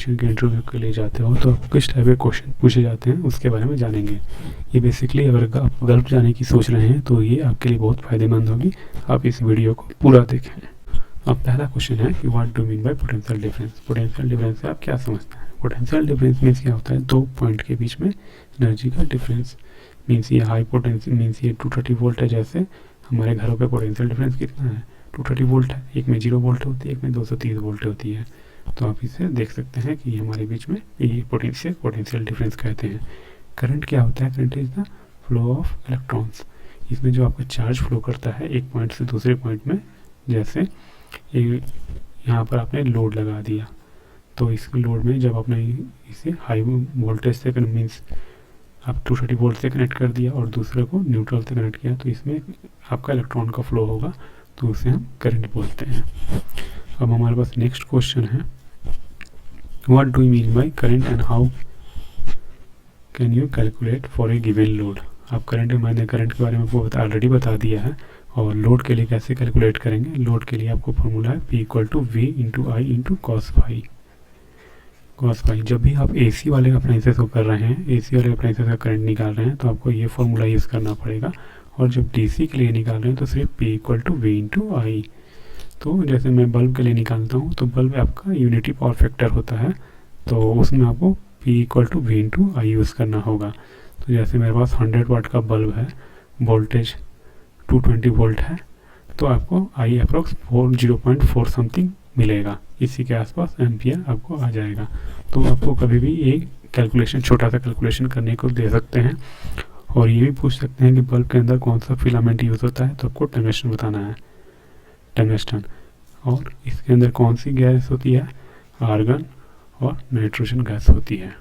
Electrician के interview के लिए जाते हो तो आपको किस टाइप के क्वेश्चन पूछे जाते हैं उसके बारे में जानेंगे। ये बेसिकली अगर आप गल्फ जाने की सोच रहे हैं तो ये आपके लिए बहुत फ़ायदेमंद होगी, आप इस वीडियो को पूरा देखें। अब पहला क्वेश्चन है कि what do mean by potential difference. Potential difference से आप क्या समझते हैं? पोटेंशियल डिफरेंस मीन्स क्या होता है? दो पॉइंट के बीच में एनर्जी का डिफरेंस। मीन्स ये हाई पोटेंशियल मीन्स ये 230 वोल्ट है, जैसे हमारे घरों पे पोटेंशियल डिफरेंस कितना है? 230 वोल्ट है। एक में 0 वोल्ट होती है, एक में 230 वोल्ट होती है। तो आप इसे देख सकते हैं कि हमारे बीच में ये पोटेंशियल डिफरेंस कहते हैं। करंट क्या होता है? Current is the flow of electrons. इसमें जो आपका चार्ज फ्लो करता है एक पॉइंट से दूसरे पॉइंट में, जैसे यहाँ पर आपने लोड लगा दिया, तो इस लोड में जब आपने इसे हाई वोल्टेज से मीन्स आप 230 वोल्ट से कनेक्ट कर दिया और दूसरे को न्यूट्रल से कनेक्ट किया, तो इसमें आपका इलेक्ट्रॉन का फ्लो होगा, तो उसे हम करंट बोलते हैं। अब हमारे पास नेक्स्ट क्वेश्चन है, what do you mean by current and how can you calculate for a given load. आप मैंने करंट के बारे में वो ऑलरेडी बता दिया है, और लोड के लिए कैसे कैलकुलेट करेंगे? लोड के लिए आपको फॉर्मूला है P = V × I × cos phi। जब भी आप AC वाले अप्लाइंसेस को कर रहे हैं, AC वाले अप्लाइंसेस का करंट निकाल रहे हैं, तो आपको ये फॉर्मूला यूज़ करना पड़ेगा। और जब DC के लिए निकाल रहे हैं तो सिर्फ P = V × I। तो जैसे मैं बल्ब के लिए निकालता हूँ, तो बल्ब आपका यूनिटी पावर फैक्टर होता है, तो उसमें आपको P = V × I यूज़ करना होगा। तो जैसे मेरे पास 100 वाट का बल्ब है, वोल्टेज 220 वोल्ट है, तो आपको I अप्रोक्स 0.4 समथिंग मिलेगा, इसी के आसपास एम्पियर आपको आ जाएगा। तो आपको कभी भी एक कैलकुलेशन, छोटा सा कैलकुलेशन करने को दे सकते हैं। और ये भी पूछ सकते हैं कि बल्ब के अंदर कौन सा फिलामेंट यूज़ होता है, तो आपको टंगस्टन बताना है, टंगस्टन। और इसके अंदर कौन सी गैस होती है? आर्गन और नाइट्रोजन गैस होती है।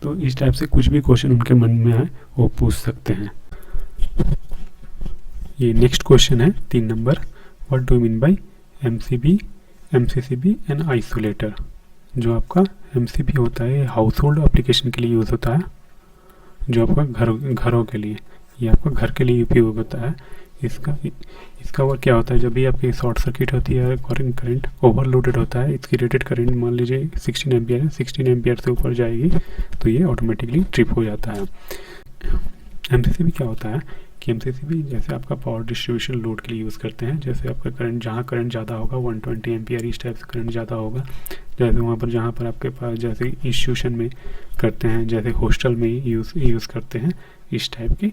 तो इस टाइप से कुछ भी क्वेश्चन उनके मन में आए वो पूछ सकते हैं। ये नेक्स्ट क्वेश्चन है 3 number, what do you mean by MCB and isolator. जो आपका MCB होता है हाउस होल्ड एप्लीकेशन के लिए यूज़ होता है, जो आपका घरों के लिए, ये आपका घर के लिए उपयोग होता है। इसका वर्क क्या होता है? जब भी आपकी शॉर्ट सर्किट होती है, करंट ओवरलोडेड होता है, इसकी रेटेड करंट मान लीजिए 16 एम्पियर है, 16 एम्पियर से ऊपर जाएगी तो ये ऑटोमेटिकली ट्रिप हो जाता है। MCCB क्या होता है कि MCCB जैसे आपका पावर डिस्ट्रीब्यूशन लोड के लिए यूज़ करते हैं। जैसे आपका करंट, जहाँ करंट ज़्यादा होगा 120 एम्पियर इस टाइप से करंट ज़्यादा होगा, जैसे वहाँ पर जहाँ पर आपके पास जैसे इंस्टीट्यूशन में करते हैं, जैसे हॉस्टल में यूज़ करते हैं इस टाइप की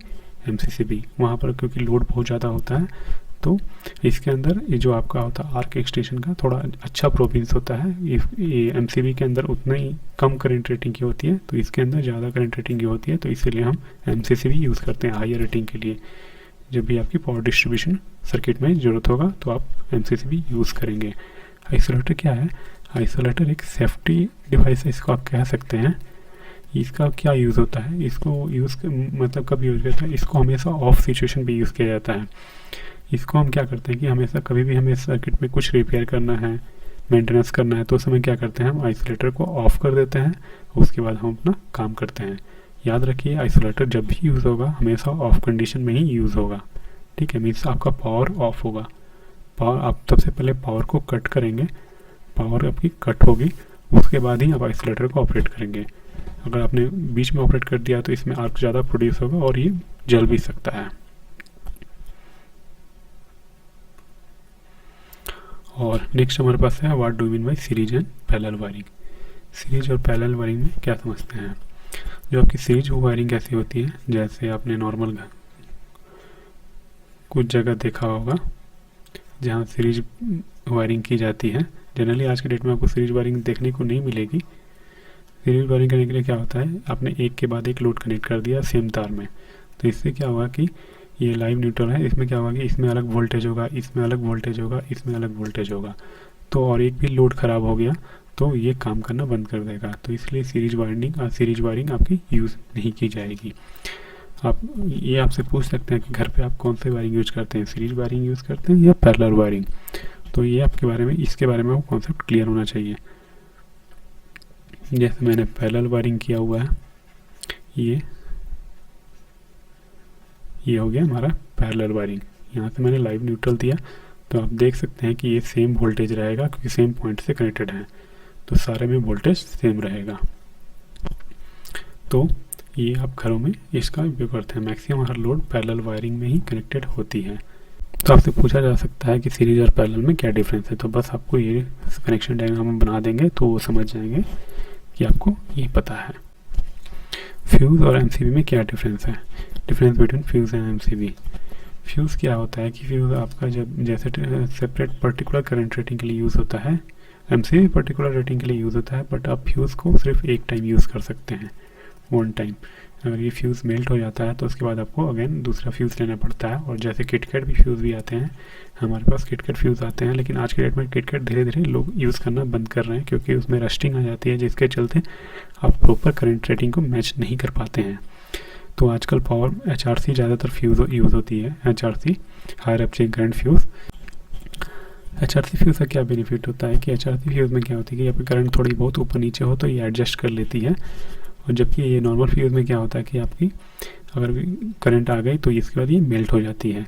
MCCB, वहाँ पर क्योंकि लोड बहुत ज़्यादा होता है, तो इसके अंदर ये जो आपका होता है आर्क एक्सटेंशन का थोड़ा अच्छा प्रोविंस होता है। ये MCB के अंदर उतना ही कम करंट रेटिंग की होती है, तो इसके अंदर ज़्यादा करंट रेटिंग की होती है, तो इसीलिए हम MCCB यूज़ करते हैं हायर रेटिंग के लिए। जब भी आपकी पावर डिस्ट्रीब्यूशन सर्किट में ज़रूरत होगा तो आप MCCB यूज़ करेंगे। आइसोलेटर क्या है? आइसोलेटर एक सेफ्टी डिवाइस है, इसको आप कह सकते हैं। इसका क्या यूज़ होता है? इसको मतलब कब यूज़ करते हैं? इसको हमेशा ऑफ सिचुएशन पे यूज़ किया जाता है। इसको हम क्या करते हैं कि हमेशा कभी भी हमें सर्किट में कुछ रिपेयर करना है, मेंटेनेंस करना है, तो उस समय क्या करते हैं? हम आइसोलेटर को ऑफ कर देते हैं, उसके बाद हम अपना काम करते हैं। याद रखिए, आइसोलेटर जब भी यूज़ होगा हमेशा ऑफ कंडीशन में ही यूज़ होगा, ठीक है? मीन्स आपका पावर ऑफ होगा। आप सबसे पहले पावर को कट करेंगे, पावर आपकी कट होगी, उसके बाद ही आप आइसोलेटर को ऑपरेट करेंगे। अगर आपने बीच में ऑपरेट कर दिया तो इसमें आर्क ज़्यादा प्रोड्यूस होगा और ये जल भी सकता है। और नेक्स्ट हमारे पास है what do mean by series and parallel wiring. Series और पैरेलल वायरिंग में क्या समझते हैं? जो आपकी सीरीज वायरिंग कैसी होती है? जैसे आपने नॉर्मल कुछ जगह देखा होगा जहाँ सीरीज वायरिंग की जाती है। जनरली आज के डेट में आपको सीरीज वायरिंग देखने को नहीं मिलेगी। सीरीज वायरिंग करने के लिए क्या होता है? आपने एक के बाद एक लोड कनेक्ट कर दिया सेम तार में, तो इससे क्या होगा कि ये लाइव न्यूट्रल है, इसमें क्या होगा कि इसमें अलग वोल्टेज होगा, इसमें अलग वोल्टेज होगा, इसमें अलग वोल्टेज होगा, तो और एक भी लोड ख़राब हो गया तो ये काम करना बंद कर देगा। तो इसलिए सीरीज वायरिंग आपकी यूज़ नहीं की जाएगी। आप ये आपसे पूछ सकते हैं कि घर पे आप कौन से वायरिंग यूज करते हैं, सीरीज वायरिंग यूज़ करते हैं या पैरेलल वायरिंग। तो ये आपके बारे में, इसके बारे में वो कॉन्सेप्ट क्लियर होना चाहिए। जैसे मैंने पैरेलल वायरिंग किया हुआ है, ये हो गया हमारा पैरेलल वायरिंग। यहाँ से मैंने लाइव न्यूट्रल दिया, तो आप देख सकते हैं कि ये सेम वोल्टेज रहेगा क्योंकि सेम पॉइंट से कनेक्टेड है, तो सारे में वोल्टेज सेम रहेगा। तो ये आप घरों में इसका उपयोग करते हैं। मैक्सिमम हर लोड पैरेलल वायरिंग में ही कनेक्टेड होती है। तो आपसे पूछा जा सकता है कि सीरीज और पैरेलल में क्या डिफरेंस है, तो बस आपको ये कनेक्शन डायग्राम हम बना देंगे तो वो समझ जाएंगे कि आपको ये पता है। फ्यूज़ और एमसीबी में क्या डिफरेंस है, difference between fuse and MCB. Fuse क्या होता है कि फ्यूज़ आपका जब जैसे सेपरेट पर्टिकुलर करंट रेटिंग के लिए यूज़ होता है, एमसीबी पर्टिकुलर रेटिंग के लिए यूज़ होता है, बट आप फ्यूज़ को सिर्फ एक टाइम यूज़ कर सकते हैं, वन टाइम। अगर ये फ्यूज़ मेल्ट हो जाता है तो उसके बाद आपको अगेन दूसरा फ्यूज़ लेना पड़ता है। और जैसे किटकैट भी फ्यूज़ भी आते हैं, हमारे पास किटकैट फ्यूज़ आते हैं, लेकिन आज के डेट में किटकैट धीरे धीरे लोग यूज़ करना बंद कर रहे हैं क्योंकि उसमें रस्टिंग आ जाती है, जिसके चलते आप प्रॉपर करंट रेटिंग को मैच नहीं कर पाते हैं। तो आजकल पावर HRC ज़्यादातर फ्यूज़ यूज़ होती है, HRC हायर अपचेन करंट फ्यूज़। HRC फ्यूज़ का क्या बेनिफिट होता है कि HRC फ्यूज़ में क्या होती है कि यहाँ पे करंट थोड़ी बहुत ऊपर नीचे हो तो ये एडजस्ट कर लेती है, और जबकि ये नॉर्मल फ्यूज़ में क्या होता है कि आपकी अगर करंट आ गई तो इसके बाद ये मेल्ट हो जाती है,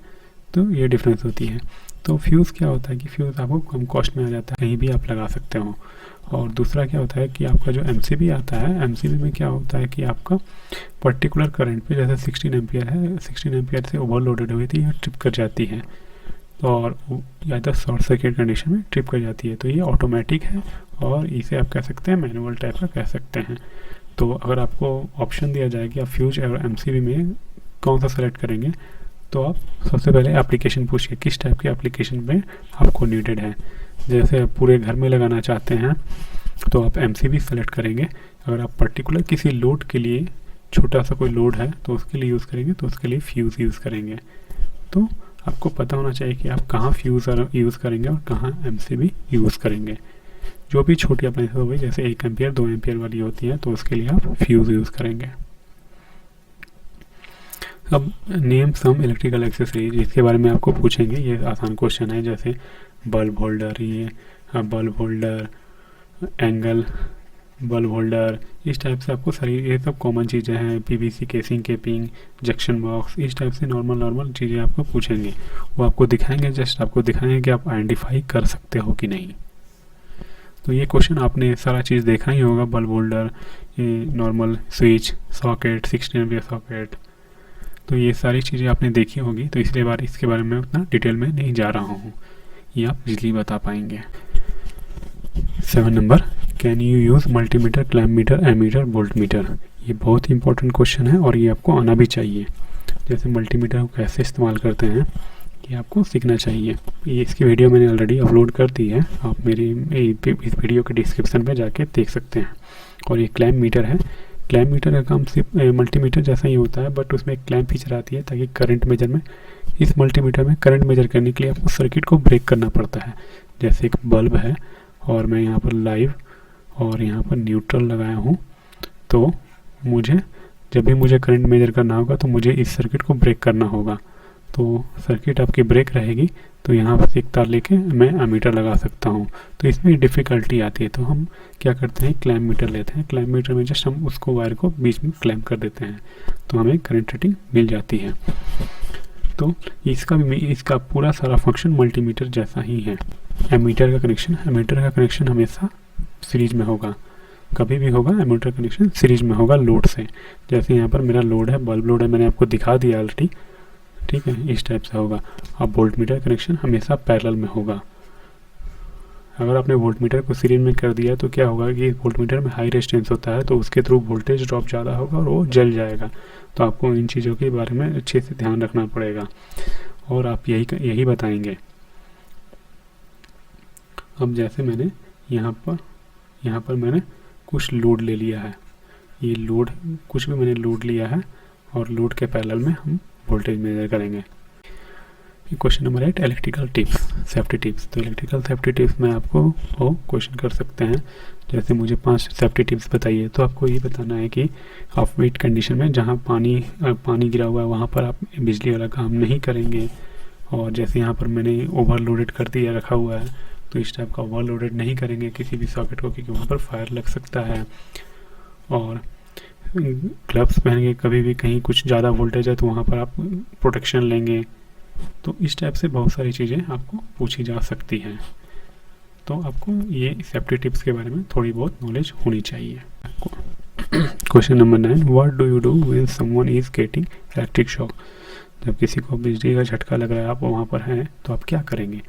तो ये डिफरेंस होती है। तो फ्यूज़ क्या होता है कि फ्यूज़ आपको कम कॉस्ट में आ जाता है, कहीं भी आप लगा सकते हो। और दूसरा क्या होता है कि आपका जो एमसीबी आता है, एमसीबी में क्या होता है कि आपका पर्टिकुलर करंट पे जैसे 16 एम्पियर है, 16 एम्पियर से ओवरलोडेड हुई थी, ट्रिप कर जाती है, और या तो शॉर्ट सर्किट कंडीशन में ट्रिप कर जाती है। तो ये ऑटोमेटिक है और इसे आप कह सकते हैं मैनुअल टाइप का कह सकते हैं। तो अगर आपको ऑप्शन दिया जाए कि आप फ्यूज और एमसीबी में कौन सा सेलेक्ट करेंगे, तो आप सबसे पहले एप्लीकेशन पूछिए किस टाइप के एप्लीकेशन में आपको नीडेड है। जैसे आप पूरे घर में लगाना चाहते हैं तो आप एमसीबी सेलेक्ट करेंगे। अगर आप पर्टिकुलर किसी लोड के लिए, छोटा सा कोई लोड है तो उसके लिए यूज़ करेंगे, तो उसके लिए फ्यूज़ यूज़ करेंगे। तो आपको पता होना चाहिए कि आप कहाँ फ्यूज़ यूज़ करेंगे और कहाँ एमसीबी यूज़ करेंगे। जो भी छोटी अप्लाइंस हो गई जैसे 1 एम्पियर 2 एम्पियर वाली होती है तो उसके लिए आप फ्यूज़ यूज़ करेंगे। अब नेम सम इलेक्ट्रिकल एक्सेसरीज, इसके बारे में आपको पूछेंगे, ये आसान क्वेश्चन है। जैसे बल्ब होल्डर, ये bulb holder, angle bulb holder, इस टाइप से आपको सारी ये सब कॉमन चीज़ें हैं। पीवीसी केसिंग, केपिंग, जंक्शन बॉक्स, इस टाइप से नॉर्मल चीज़ें आपको पूछेंगे, वो आपको दिखाएंगे, जस्ट आपको दिखाएंगे कि आप आइडेंटिफाई कर सकते हो कि नहीं। तो ये क्वेश्चन आपने सारा चीज़ देखा ही होगा, बल्ब होल्डर, ये normal switch, socket, 16 ampere socket, तो ये सारी चीज़ें आपने देखी होगी, तो इसलिए इसके बारे में उतना डिटेल में नहीं जा रहा हूँ, ये आप इजीली बता पाएंगे। 7 number, can you use multimeter, clamp meter, ammeter, volt meter. ये बहुत ही इंपॉर्टेंट क्वेश्चन है और ये आपको आना भी चाहिए। जैसे मल्टीमीटर को कैसे इस्तेमाल करते हैं ये आपको सीखना चाहिए। ये इसकी वीडियो मैंने ऑलरेडी अपलोड कर दी है, आप मेरी इस वीडियो के डिस्क्रिप्शन में जाके देख सकते हैं। और ये क्लैम्प मीटर है, क्लैम्प मीटर का काम सिर्फ मल्टीमीटर जैसा ही होता है, बट उसमें एक क्लैम्प फीचर आती है ताकि करंट मेजर में, इस मल्टीमीटर में करंट मेजर करने के लिए आपको सर्किट को ब्रेक करना पड़ता है। जैसे एक बल्ब है और मैं यहाँ पर लाइव और यहाँ पर न्यूट्रल लगाया हूँ, तो मुझे जब भी मुझे करंट मेजर करना होगा तो मुझे इस सर्किट को ब्रेक करना होगा। तो सर्किट आपकी ब्रेक रहेगी तो यहाँ पर एक तार लेके मैं एमीटर लगा सकता हूँ, तो इसमें डिफ़िकल्टी आती है। तो हम क्या करते हैं, क्लैम्प मीटर लेते हैं, क्लैम्प मीटर में जस्ट हम उसको वायर को बीच में क्लैम्प कर देते हैं तो हमें करंट रेटिंग मिल जाती है। तो इसका पूरा सारा फंक्शन मल्टीमीटर जैसा ही है। एमीटर का कनेक्शन हमेशा सीरीज में होगा, कभी भी होगा एमीटर कनेक्शन सीरीज में होगा लोड से। जैसे यहाँ पर मेरा लोड है, बल्ब लोड है, मैंने आपको दिखा दिया ऑलरेडी, ठीक है, इस टाइप से होगा। अब वोल्ट मीटर कनेक्शन हमेशा पैरेलल में होगा। अगर आपने वोल्ट मीटर को सीरीज में कर दिया तो क्या होगा कि वोल्ट मीटर में हाई रेजिस्टेंस होता है तो उसके थ्रू वोल्टेज ड्रॉप ज़्यादा होगा और वो जल जाएगा। तो आपको इन चीज़ों के बारे में अच्छे से ध्यान रखना पड़ेगा और आप यही बताएंगे। अब जैसे मैंने यहाँ पर मैंने कुछ लोड ले लिया है, ये लोड कुछ भी मैंने लोड लिया है और लोड के पैरेलल में हम वोल्टेज मेजर करेंगे। Question number 8, electrical tips, safety tips. तो इलेक्ट्रिकल सेफ्टी टिप्स में आपको वो क्वेश्चन कर सकते हैं, जैसे मुझे 5 सेफ्टी टिप्स बताइए, तो आपको ये बताना है कि ऑफ वेट कंडीशन में जहाँ पानी गिरा हुआ है वहाँ पर आप बिजली वाला काम नहीं करेंगे। और जैसे यहाँ पर मैंने ओवरलोडेड कर दिया रखा हुआ है तो इस टाइप का ओवरलोडेड नहीं करेंगे किसी भी सॉकेट को, क्योंकि वहाँ पर फायर लग सकता है। और ग्लव्स पहनेंगे, कभी भी कहीं कुछ ज़्यादा वोल्टेज है तो वहाँ पर आप प्रोटेक्शन लेंगे। तो इस टाइप से बहुत सारी चीज़ें आपको पूछी जा सकती हैं। तो आपको ये सेफ्टी टिप्स के बारे में थोड़ी बहुत नॉलेज होनी चाहिए आपको। Question number 9, what do you do when someone is getting electric shock? जब किसी को बिजली का झटका लग रहा है, आप वहाँ पर हैं, तो आप क्या करेंगे?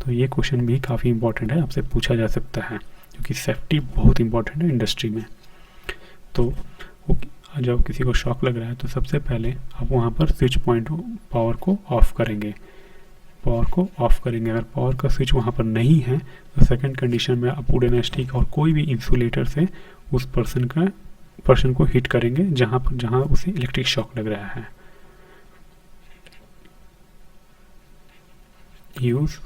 तो ये क्वेश्चन भी काफ़ी इंपॉर्टेंट है, आपसे पूछा जा सकता है, क्योंकि सेफ्टी बहुत इंपॉर्टेंट है इंडस्ट्री में। तो जब किसी को शॉक लग रहा है तो सबसे पहले आप वहाँ पर स्विच पॉइंट पावर को ऑफ करेंगे। अगर पावर का स्विच वहाँ पर नहीं है तो सेकंड कंडीशन में आप वुडन स्टिक और कोई भी इंसुलेटर से उस पर्सन को हिट करेंगे जहाँ उसे इलेक्ट्रिक शॉक लग रहा है। यूज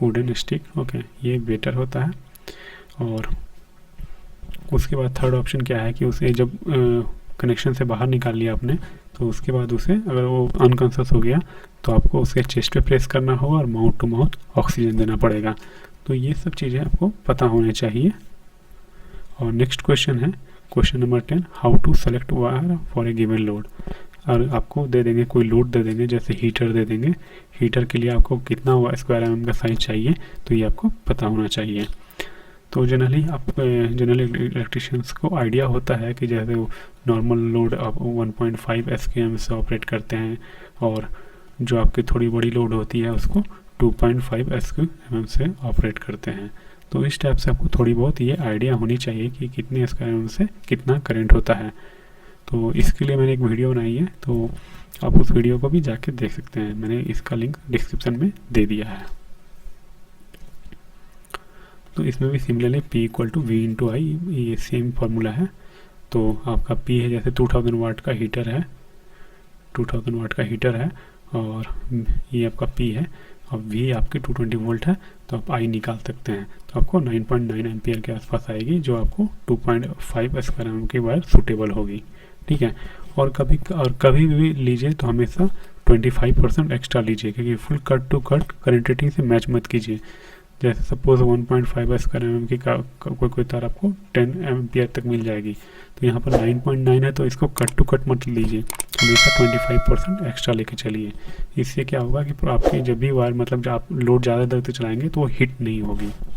वुडन स्टिक, ओके, ये बेटर होता है। और उसके बाद थर्ड ऑप्शन क्या है कि उसे जब कनेक्शन से बाहर निकाल लिया आपने, तो उसके बाद उसे अगर वो अनकॉन्शियस हो गया तो आपको उसके चेस्ट पे प्रेस करना होगा और माउथ टू माउथ ऑक्सीजन देना पड़ेगा। तो ये सब चीज़ें आपको पता होने चाहिए। और नेक्स्ट क्वेश्चन है question number 10, how to select wire for a given load. और आपको दे देंगे, कोई लोड दे देंगे, जैसे हीटर दे देंगे। हीटर के लिए आपको कितना स्क्वायर mm का साइज चाहिए, तो ये आपको पता होना चाहिए। तो जनरली इलेक्ट्रिशियंस को आइडिया होता है कि जैसे नॉर्मल लोड आप 1.5 SQM से ऑपरेट करते हैं, और जो आपकी थोड़ी बड़ी लोड होती है उसको 2.5 SQM से ऑपरेट करते हैं। तो इस टाइप से आपको थोड़ी बहुत ये आइडिया होनी चाहिए कि कितने SQM से कितना करंट होता है। तो इसके लिए मैंने एक वीडियो बनाई है, तो आप उस वीडियो को भी जाके देख सकते हैं, मैंने इसका लिंक डिस्क्रिप्शन में दे दिया है। तो इसमें भी सिमिलरली P = V × I, ये सेम फार्मूला है। तो आपका P है, जैसे 2000 वाट का हीटर है, 2000 वाट का हीटर है, और ये आपका P है, और V आपकी 220 वोल्ट है, तो आप I निकाल सकते हैं। तो आपको 9.9 एम्पियर के आसपास आएगी, जो आपको 2.5 SQM की वायर सूटेबल होगी। ठीक है। और कभी भी लीजिए तो हमेशा 25% एक्स्ट्रा लीजिए, क्योंकि full cut to cut current rating से मैच मत कीजिए। जैसे सपोज 1.5 SQM की कोई तार आपको 10 एम्पियर तक मिल जाएगी, तो यहाँ पर 9.9 है, तो इसको कट टू कट मत लीजिए, हमेशा 25% एक्स्ट्रा लेके चलिए। इससे क्या होगा कि आपकी जब भी वायर, मतलब जब आप लोड ज़्यादा देर तक चलाएंगे तो वो हिट नहीं होगी।